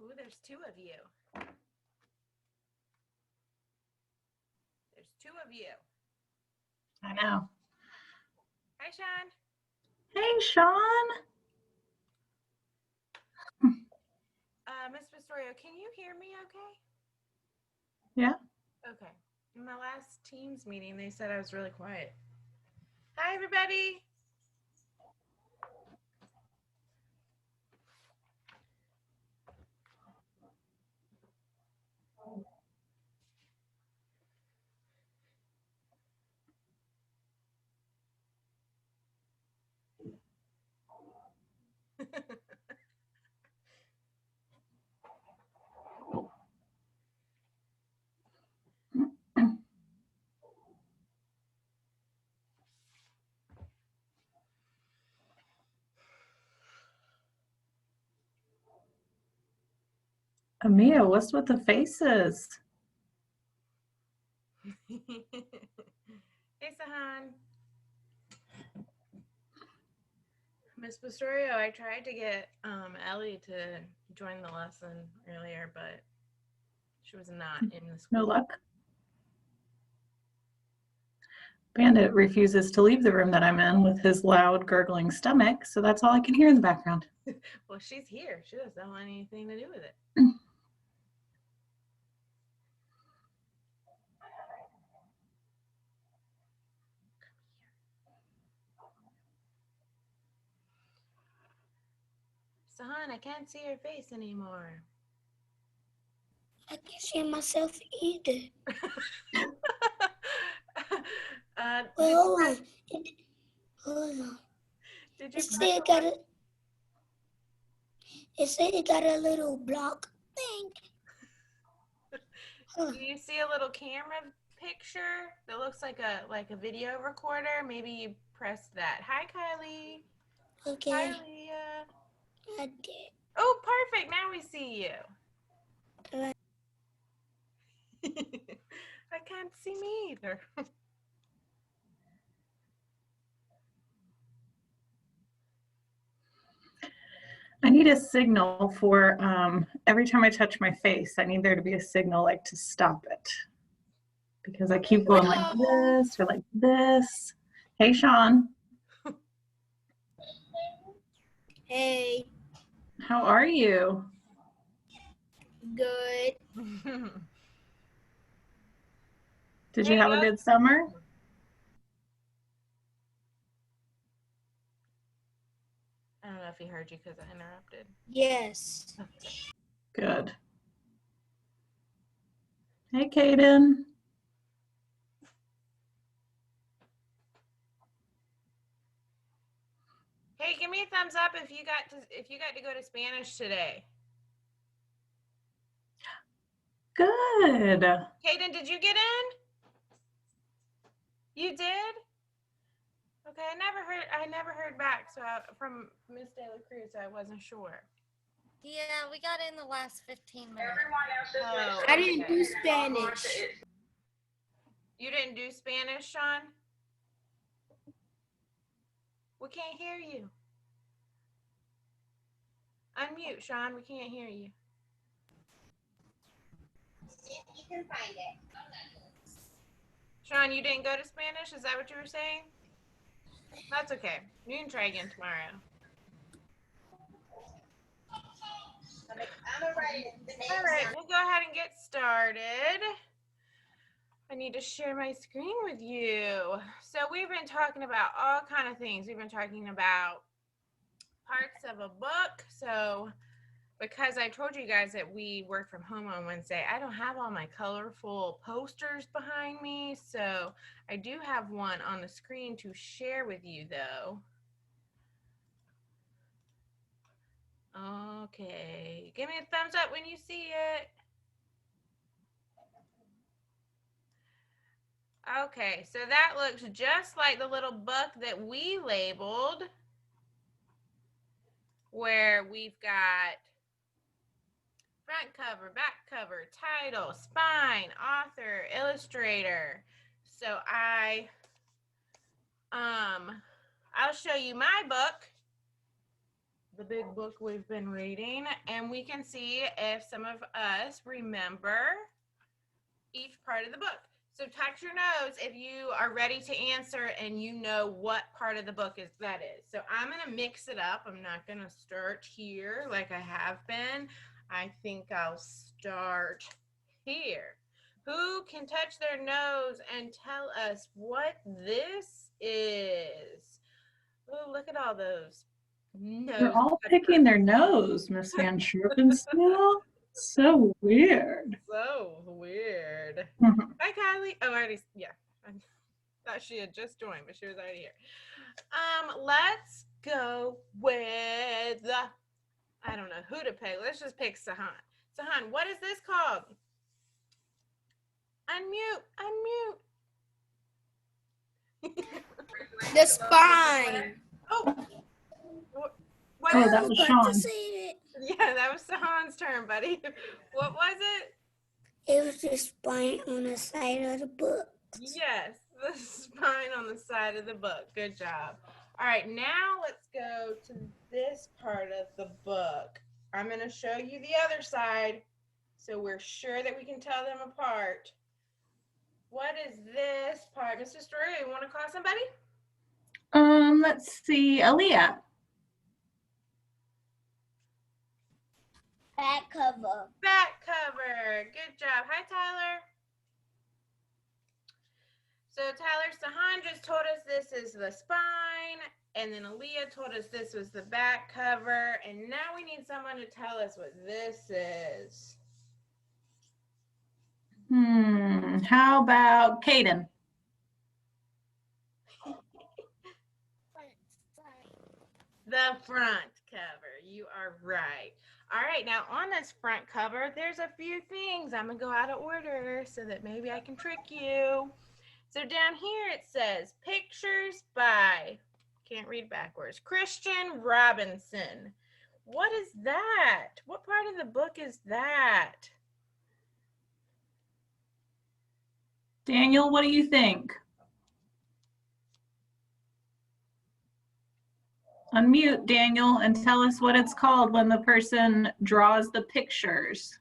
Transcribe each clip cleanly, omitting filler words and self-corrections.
Ooh, there's two of you. There's two of you. I know. Hi, Sean. Hey, Sean. Miss Pistorio, can you hear me okay? Yeah. Okay. In my last Teams meeting, they said I was really quiet. Hi, everybody. Amia, what's with the faces? Hey, Sahan. Miss Pistorio, I tried to get Ellie to join the lesson earlier, but she was not in the school. No luck. Bandit refuses to leave the room that I'm in with his loud gurgling stomach, so that's all I can hear in the background. Well, she's here. She doesn't want anything to do with it. Sahan, I can't see your face anymore. I can't see myself either. Hold on. Hold on. Did you It said it got a little block thing. Do you see a little camera picture that looks like a video recorder? Maybe you press that. Hi, Kylie. Okay. Hi, Leah. I did. Oh, perfect. Now we see you. Right. I can't see me either. I need a signal for every time I touch my face. I need there to be a signal like to stop it. Because I keep going like this or like this. Hey, Sean. Hey. How are you? Good. Did you have a good summer? I don't know if he heard you because I interrupted. Yes. Good. Hey, Kaden. Hey, give me a thumbs up if you got to go to Spanish today. Good. Kaden, did you get in? You did? Okay, I never heard back from Miss De La Cruz, so I wasn't sure. Yeah, we got in the last 15 minutes. Oh, I didn't do Spanish. You didn't do Spanish, Sean? We can't hear you. Unmute, Sean. We can't hear you. You can find it. Sean, you didn't go to Spanish? Is that what you were saying? That's okay. You can try again tomorrow. I'm All right, we'll go ahead and get started. I need to share my screen with you. So we've been talking about all kind of things. We've been talking about parts of a book. So because I told you guys that we work from home on Wednesday, I don't have all my colorful posters behind me. So I do have one on the screen to share with you though. Okay, give me a thumbs up when you see it. Okay, so that looks just like the little book that we labeled, where we've got front cover, back cover, title, spine, author, illustrator. So I'll show you my book. the big book we've been reading, and we can see if some of us remember each part of the book. So touch your nose if you are ready to answer and you know what part of the book that is. So I'm going to mix it up. I'm not going to start here like I have been. I think I'll start here. Who can touch their nose and tell us what this is? Oh, look at all those noses. They're all picking their nose, Miss Van Scherpenstiel. So weird. So weird. Mhm. Hi, Kylie. Oh, I already, yeah. I thought she had just joined, but she was already here. Let's go with, I don't know who to pick. Let's just pick Sahan. Sahan, what is this called? Unmute. The spine. Oh. What Oh, is that I was was about Sean. to say it. Yeah, that was Sahan's turn, buddy. What was it? It was the spine on the side of the book. Yes, the spine on the side of the book. Good job. All right, now let's go to this part of the book. I'm going to show you the other side so we're sure that we can tell them apart. What is this part? Mr. Story, you want to call somebody? Let's see, Aaliyah. Back cover. Back cover. Good job. Hi, Tyler. So Tyler, Sahan just told us this is the spine, and then Aaliyah told us this was the back cover, and now we need someone to tell us what this is. How about Kaden? The front cover. You are right. All right, now on this front cover, there's a few things. I'm going to go out of order so that maybe I can trick you. So down here it says, pictures by, can't read backwards, Christian Robinson. What is that? What part of the book is that? Daniel, what do you think? Unmute, Daniel, and tell us what it's called when the person draws the pictures.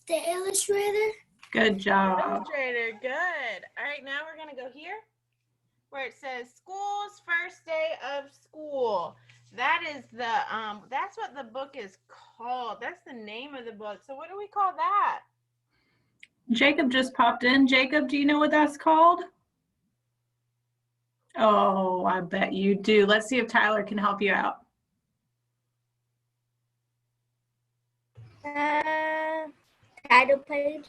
The illustrator. Good job. Illustrator, good. All right, now we're going to go here where it says school's first day of school. That is the, that's what the book is called. That's the name of the book. So what do we call that? Jacob just popped in. Jacob, do you know what that's called? Oh, I bet you do. Let's see if Tyler can help you out. Title page.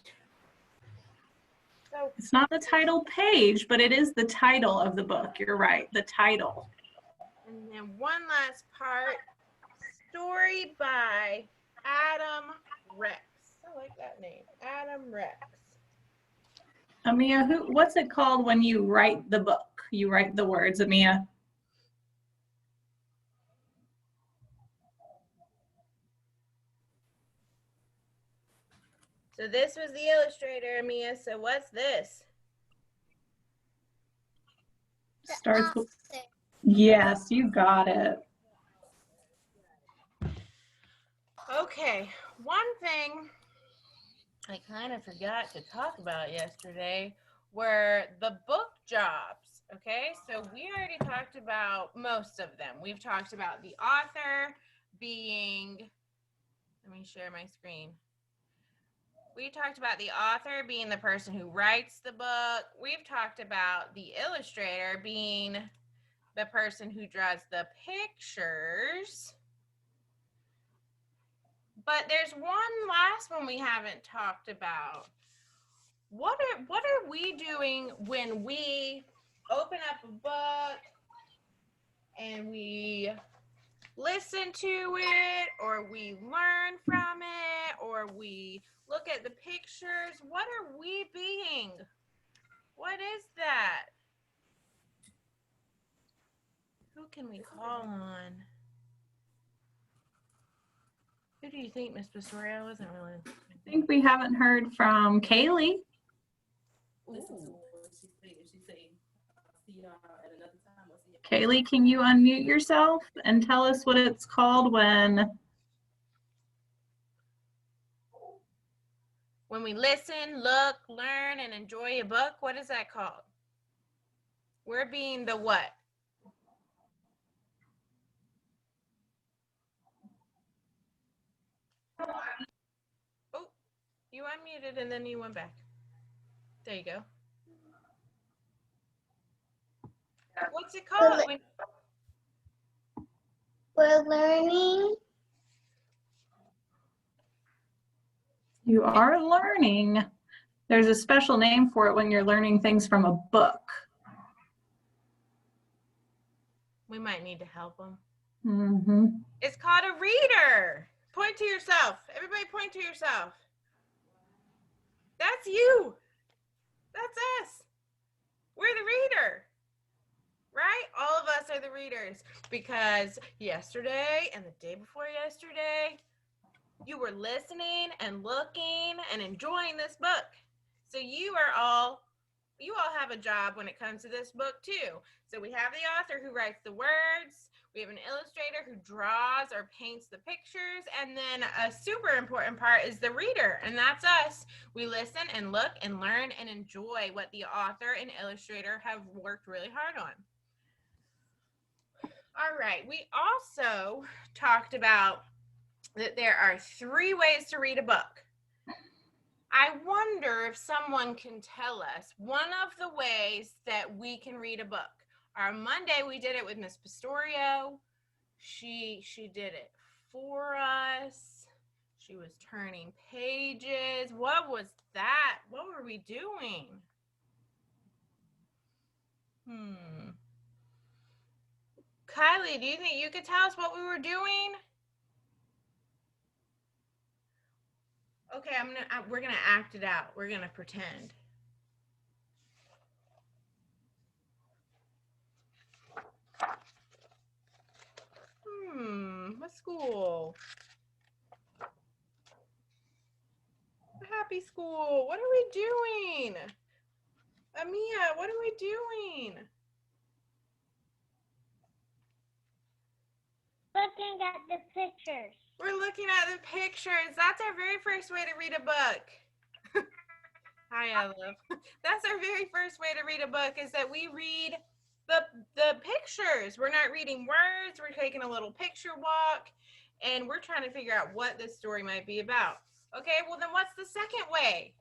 So, It's not the title page, but it is the title of the book. You're right, the title. and then one last part, story by Adam Rex. I like that name, Adam Rex. Amia, what's it called when you write the book? You write the words, Amia. So this was the illustrator, Amia. So what's this? Starts with, yes, you got it. Okay, one thing I kind of forgot to talk about yesterday were the book jobs. Okay, so we already talked about most of them. We've talked about the author being, let me share my screen. We talked about the author being the person who writes the book. We've talked about the illustrator being the person who draws the pictures. But there's one last one we haven't talked about. What are we doing when we open up a book and we listen to it, or we learn from it, or we look at the pictures? What are we being? What is that? Who can we call on? Who do you think, Miss Pastoria? I wasn't really. I think we haven't heard from Kaylee. Kaylee, can you unmute yourself and tell us what it's called when we listen, look, learn, and enjoy a book? What is that called? We're being the what? Oh, you unmuted and then you went back. There you go. What's it called? We're learning. you are learning? There's a special name for it when you're learning things from a book. We might need to help them. Mm-hmm. It's called a reader. Point to yourself. Everybody point to yourself. That's you. That's us. We're the reader. Right? All of us are the readers because yesterday and the day before yesterday, you were listening and looking and enjoying this book. So you all have a job when it comes to this book too. So we have the author who writes the words, we have an illustrator who draws or paints the pictures, and then a super important part is the reader, and that's us. We listen and look and learn and enjoy what the author and illustrator have worked really hard on. All right, we also talked about that there are 3 ways to read a book. I wonder if someone can tell us one of the ways that we can read a book. On Monday, we did it with Miss Pastorio. She did it for us. She was turning pages. What was that? What were we doing? Kylie, do you think you could tell us what we were doing? Okay, we're gonna act it out. We're gonna pretend. What school? Happy school. What are we doing? Amia, what are we doing? Looking at the pictures. We're looking at the pictures. That's our very first way to read a book. Hi, Olive. That's our very first way to read a book is that we read the pictures. We're not reading words. We're taking a little picture walk, and we're trying to figure out what this story might be about. Okay, well then what's the second way?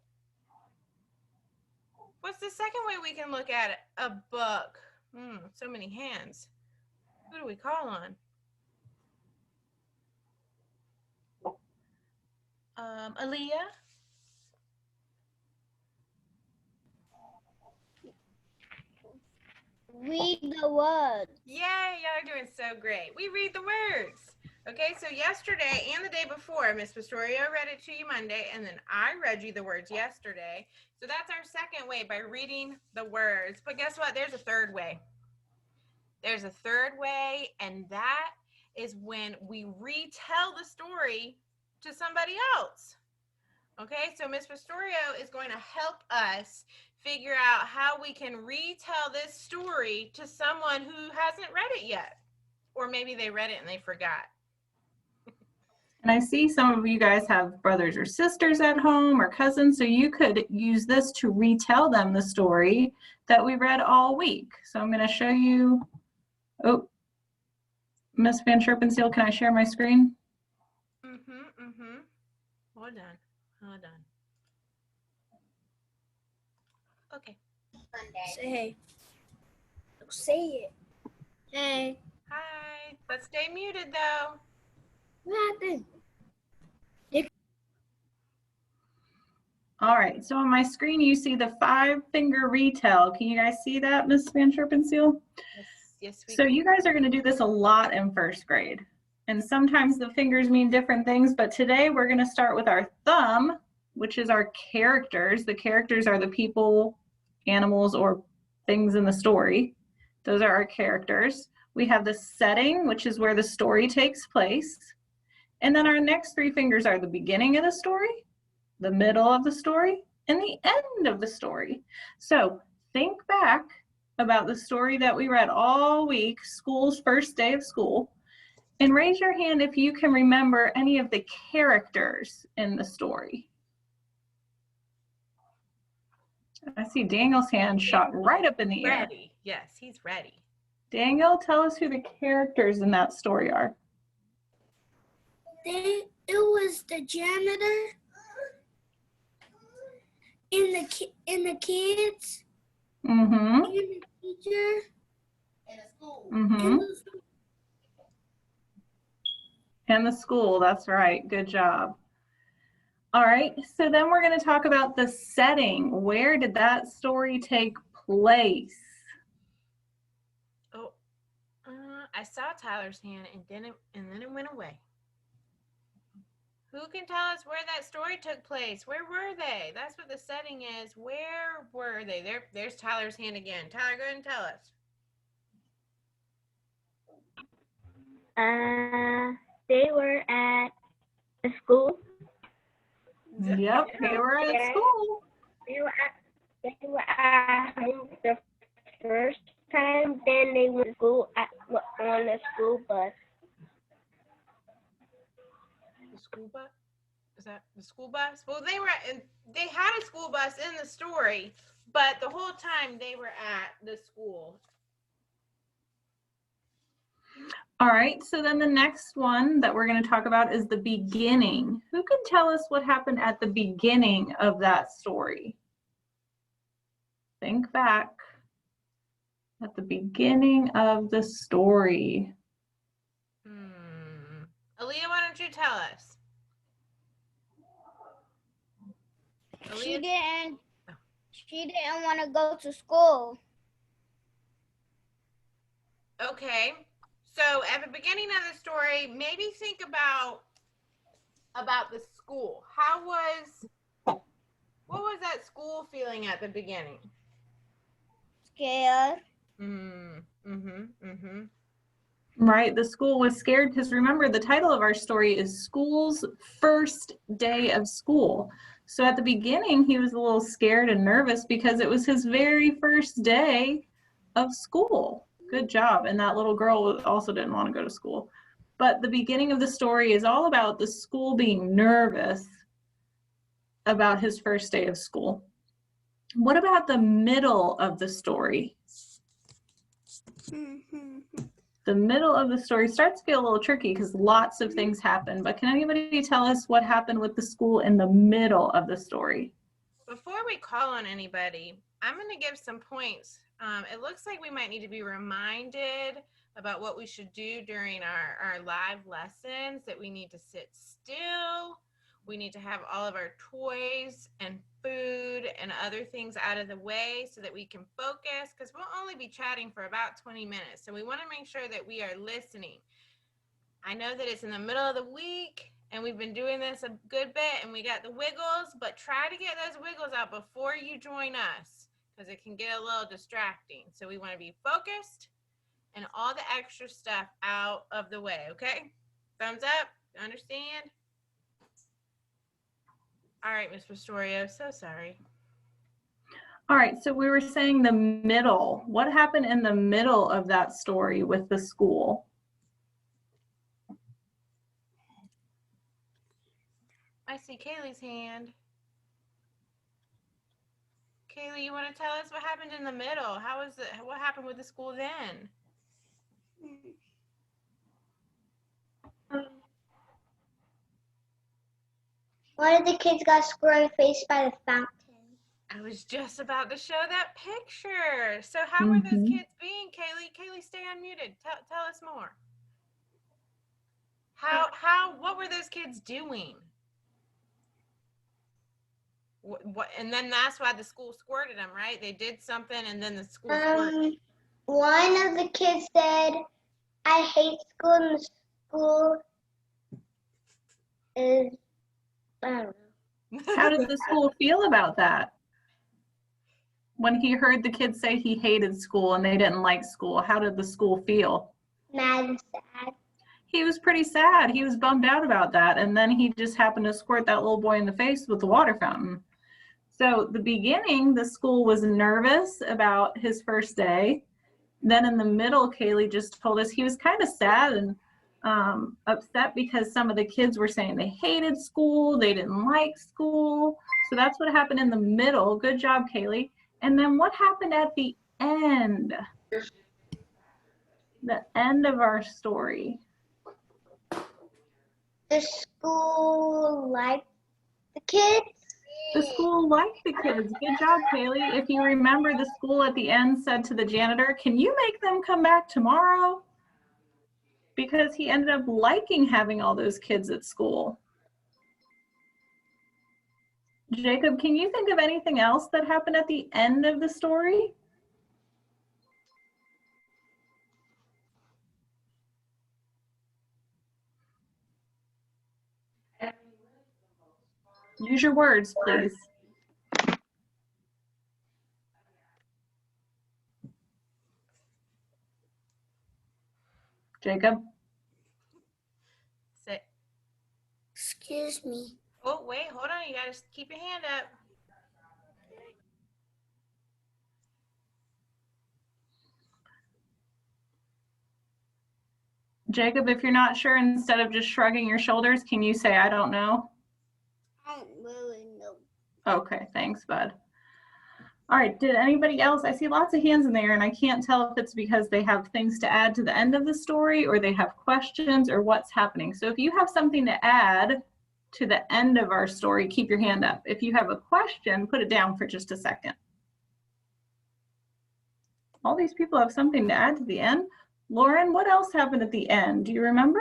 What's the second way we can look at a book? So many hands. Who do we call on? Aaliyah? Read the words. Yay, y'all are doing so great. We read the words. Okay, so yesterday and the day before, Miss Pastorio read it to you Monday, and then I read you the words yesterday. So that's our second way, by reading the words. But guess what? There's a third way. There's a third way, and that is when we retell the story to somebody else. Okay, so Miss Pastorio is going to help us figure out how we can retell this story to someone who hasn't read it yet. Or maybe they read it and they forgot. And I see some of you guys have brothers or sisters at home or cousins, so you could use this to retell them the story that we read all week. So I'm going to show you. Oh, Miss Van Scherpenseal, can I share my screen? Hold on. Okay. Say hey. Say it. Hey. Hi. Let's stay muted though. Nothing. All right, so on my screen you see the 5-finger retell. Can you guys see that, Miss Van Scherpenseal? Yes, we So can. you guys are going to do this a lot in first grade. And sometimes the fingers mean different things, but today we're going to start with our thumb, which is our characters. The characters are the people, animals, or things in the story. Those are our characters. We have the setting, which is where the story takes place. And then our next 3 fingers are the beginning of the story, the middle of the story, and the end of the story. So think back about the story that we read all week, School's First Day of School. And raise your hand if you can remember any of the characters in the story. I see Daniel's hand shot right up in the air. Ready. Yes, he's ready. Daniel, tell us who the characters in that story are. It was the janitor and the kids Mm-hmm. and the teacher Mm-hmm. and the And the school, that's right. Good job. All right, so then we're going to talk about the setting. Where did that story take place? Oh, I saw Tyler's hand and then it went away. Who can tell us where that story took place? Where were they? That's what the setting is. Where were they? There's Tyler's hand again. Tyler, go ahead and tell us. They were at a school. Yep, they were at school. They were at home the first time. Then they went to school on the school bus. The school bus? Is that the school bus? Well, they had a school bus in the story, but the whole time they were at the school. All right, so then the next one that we're going to talk about is the beginning. Who can tell us what happened at the beginning of that story? Think back at the beginning of the story. Aaliyah, why don't you tell us? She Aaliyah? didn't want to go to school. Okay. So at the beginning of the story, maybe think about the school. What was that school feeling at the beginning? Scared. Right, the school was scared because remember the title of our story is School's First Day of School. So at the beginning he was a little scared and nervous because it was his very first day of school. Good job. And that little girl also didn't want to go to school. But the beginning of the story is all about the school being nervous about his first day of school. What about the middle of the story? The middle of the story starts to get a little tricky because lots of things happen. But can anybody tell us what happened with the school in the middle of the story? Before we call on anybody, I'm going to give some points. It looks like we might need to be reminded about what we should do during our live lessons, that we need to sit still. We need to have all of our toys and food and other things out of the way so that we can focus, because we'll only be chatting for about 20 minutes. So we want to make sure that we are listening. I know that it's in the middle of the week and we've been doing this a good bit and we got the wiggles, but try to get those wiggles out before you join us, because it can get a little distracting. So we want to be focused and all the extra stuff out of the way, okay? Thumbs up, understand? All right, Ms. Pastorio, so sorry. All right, so we were saying the middle. What happened in the middle of that story with the school? I see Kaylee's hand. Kaylee, you want to tell us what happened in the middle? What happened with the school then? One of the kids got squirrely faced by the fountain. I was just about to show that picture. So how were those kids being, Kaylee? Kaylee, stay unmuted. Tell us more. What were those kids doing? What, and then that's why the school squirted them, right? They did something and then the school squirted. One of the kids said, "I hate school," and the school is, I don't know. How did the school feel about that? When he heard the kids say he hated school and they didn't like school, how did the school feel? Mad and sad. He was pretty sad. He was bummed out about that. And then he just happened to squirt that little boy in the face with the water fountain. So the beginning, the school was nervous about his first day. Then in the middle, Kaylee just told us he was kind of sad and upset because some of the kids were saying they hated school, they didn't like school. So that's what happened in the middle. Good job, Kaylee. And then what happened at the end? The end of our story. The school liked the kids. The school liked the kids. Good job, Kaylee. If you remember, the school at the end said to the janitor, "Can you make them come back tomorrow?" Because he ended up liking having all those kids at school. Jacob, can you think of anything else that happened at the end of the story? Use your words, please. Jacob? Sit. Excuse me. Oh, wait, hold on. You got to keep your hand up. Jacob, if you're not sure, instead of just shrugging your shoulders, can you say, "I don't know"? I don't really know. Okay, thanks, bud. All right, did anybody else? I see lots of hands in there and I can't tell if it's because they have things to add to the end of the story or they have questions or what's happening. So if you have something to add to the end of our story, keep your hand up. If you have a question, put it down for just a second. All these people have something to add to the end. Lauren, what else happened at the end? Do you remember?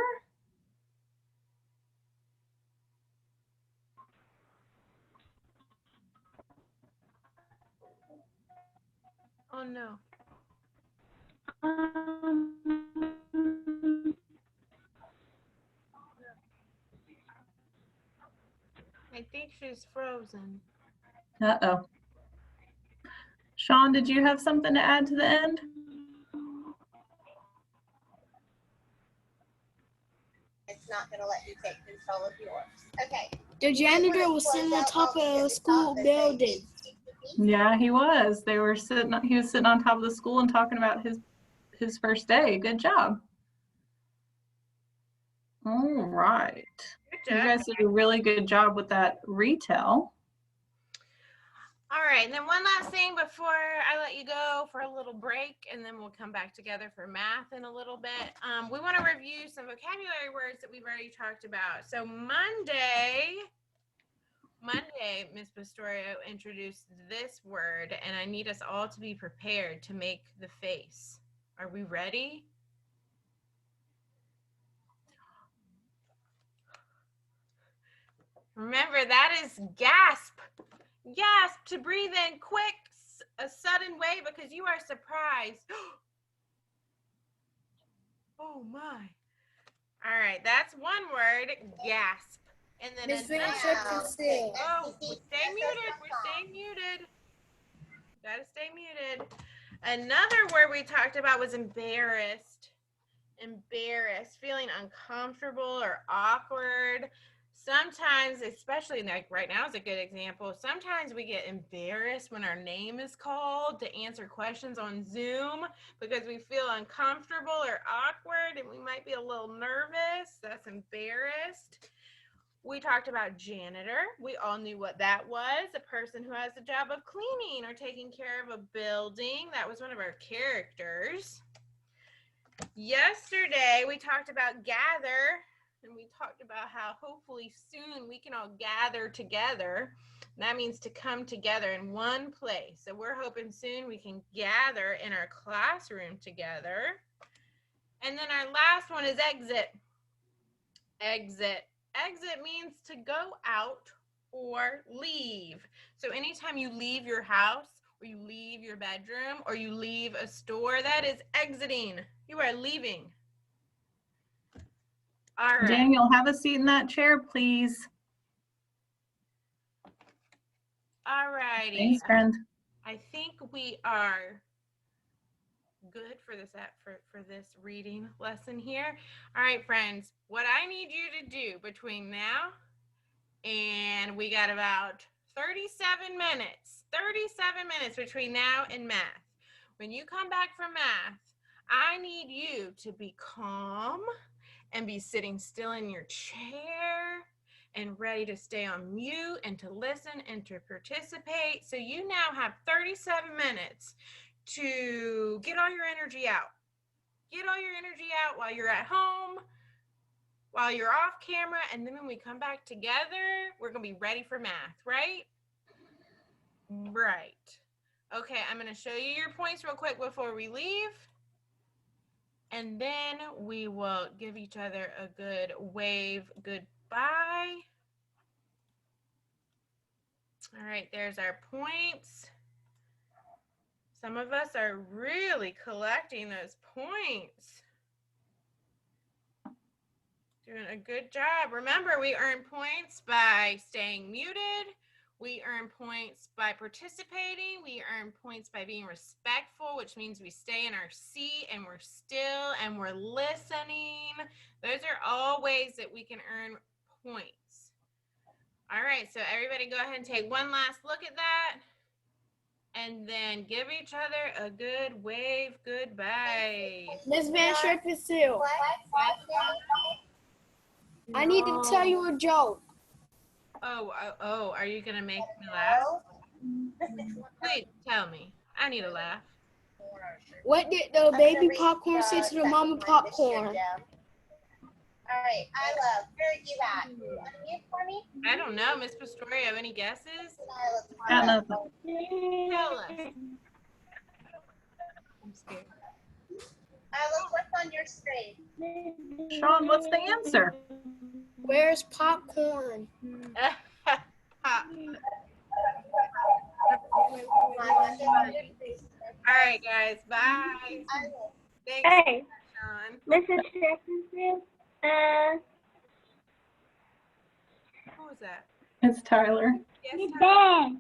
Oh, no. I think she's frozen. Uh-oh. Sean, did you have something to add to the end? It's not going to let you take control of yours. Okay. The janitor was sitting on top of the school building. Yeah, he was. He was sitting on top of the school and talking about his first day. Good job. All right. Good You job. guys did a really good job with that retell. All right, and then one last thing before I let you go for a little break, and then we'll come back together for math in a little bit. We want to review some vocabulary words that we've already talked about. So Monday, Miss Pastorio introduced this word, and I need us all to be prepared to make the face. Are we ready? Remember, that is gasp. Gasp, to breathe in quick, a sudden way because you are surprised. Oh my. All right, that's one word, gasp. And then Miss Van another. Sheffield. Oh, stay muted. We're staying muted. Gotta stay muted. Another word we talked about was embarrassed. Embarrassed, feeling uncomfortable or awkward. Sometimes, especially like right now is a good example, sometimes we get embarrassed when our name is called to answer questions on Zoom because we feel uncomfortable or awkward and we might be a little nervous. That's embarrassed. We talked about janitor. We all knew what that was, a person who has the job of cleaning or taking care of a building. That was one of our characters. Yesterday, we talked about gather. And we talked about how hopefully soon we can all gather together. And that means to come together in one place. So we're hoping soon we can gather in our classroom together. And then our last one is exit. Exit. Exit means to go out or leave. So anytime you leave your house or you leave your bedroom or you leave a store, that is exiting. You are leaving. All right. Daniel, have a seat in that chair, please. All righty. Thanks, friend. I think we are good for this reading lesson here. All right, friends, what I need you to do between now and we got about 37 minutes. 37 minutes between now and math. When you come back from math, I need you to be calm and be sitting still in your chair and ready to stay on mute and to listen and to participate. So you now have 37 minutes to get all your energy out. Get all your energy out while you're at home, while you're off camera, and then when we come back together, we're gonna be ready for math, right? Right. Okay, I'm gonna show you your points real quick before we leave. And then we will give each other a good wave goodbye. All right, there's our points. Some of us are really collecting those points. Doing a good job. Remember, we earn points by staying muted. We earn points by participating. We earn points by being respectful, which means we stay in our seat and we're still and we're listening. Those are all ways that we can earn points. All right, so everybody go ahead and take one last look at that. And then give each other a good wave goodbye. Ms. Van Scherpen-Seal, I need to tell you a joke. Oh, are you gonna make me laugh? Please tell me. I need a laugh. What did the baby popcorn say to the mama popcorn? All right, I love. Where you at? You want to mute for me? I don't know, Miss Pastoria, have any guesses? I don't know. Tell us. I'm scared. Isla, what's on your screen? Sean, what's the answer? Where's popcorn? All right, guys. Bye. Thanks, Hey, Sean. Mrs. Jefferson, Who was that? It's Tyler. Yes, you're Tyler. dead.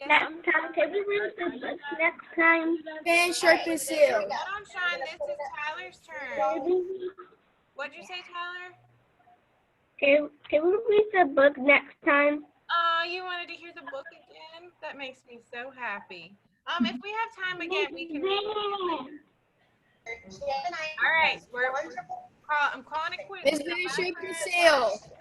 Yes, Next time, can we read the book next time? Van Scherpen-Seal. hold on, Sean. This is Tyler's turn. What'd you say, Tyler? Can we read the book next time? Oh, you wanted to hear the book again? That makes me so happy. If we have time again, we can read it later. All right, I'm calling it quits. Ms. Van Scherpen-Seal.